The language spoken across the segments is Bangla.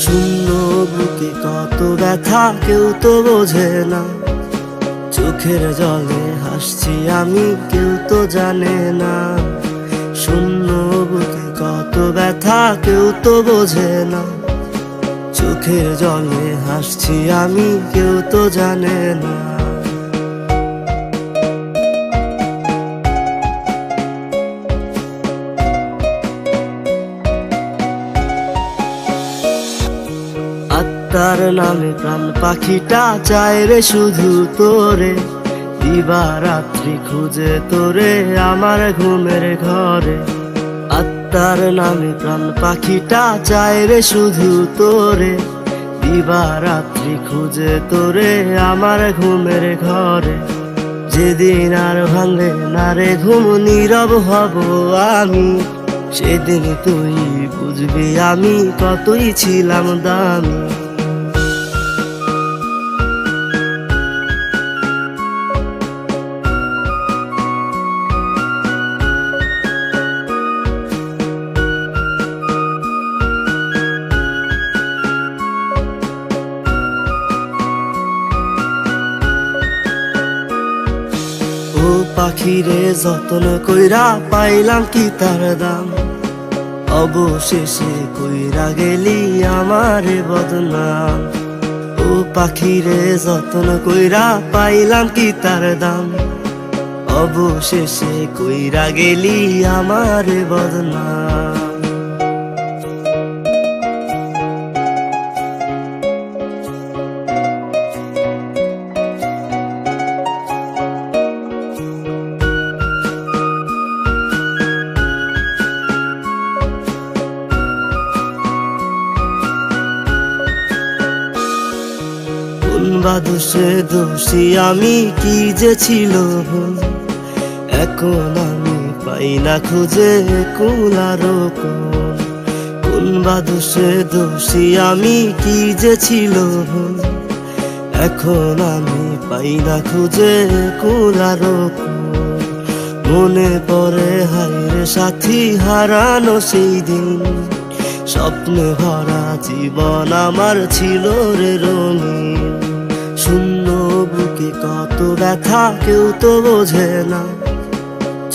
শূন্য বুকে কত ব্যথা কেউ তো বোঝে না, চোখের জলে হাসছি আমি কেউ তো জানে না। শূন্য বুকে কত ব্যথা কেউ তো বোঝে না, চোখের জলে হাসছি আমি কেউ তো জানে না। আত্মার নামে প্রাণ পাখিটা চায় রে শুধু তোরে, দিবারাত্রি খুঁজে তোরে আমার ঘুমের ঘরে। আত্মার নামে প্রাণ পাখিটা চায় রে শুধু তোরে, দিবারাত্রি খুঁজে তোরে আমার ঘুমের ঘরে। যেদিন আর ভাঙবে না রে ঘুম, নীরব হব আমি, সেদিন তুই বুঝবি আমি কতই ছিলাম দামি। ও পাখিরে যতন কইরা পাইলাম কি তার দাম, অবশেষে কইরা গেলি আমারে বদনাম। ও পাখিরে যতন কইরা পাইলাম কি তার দাম, অবশেষে কইরা গেলি আমারে বদনাম। বা দোষে দোষী আমি কি যে ছিল ভুল, এখন আমি পাই না খুঁজে কুলার কোন। বা দোষে দোষী আমি কি যে ছিল ভুল, এখন আমি পাই না খুঁজে কুলার কোন। মনে পড়ে হায়রে সাথী হারানো সেই দিন, স্বপ্নে ভরা জীবন আমার ছিল রে রঙিন। শূন্য বুকে কত ব্যথা কেউ তো বোঝে না,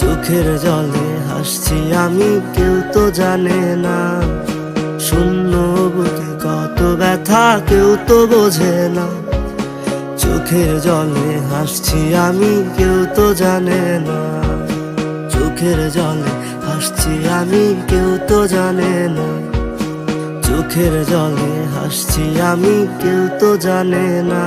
চোখের জলে হাসছি আমি কেউ তো জানে না। শূন্য বুকে কত ব্যথা কেউ তো বোঝে না, চোখের জলে হাসছি আমি কেউ তো জানে না। চোখের জলে হাসছি আমি কেউ তো জানে না, চোখের জলে হাসছি আমি কেউ তো জানে না।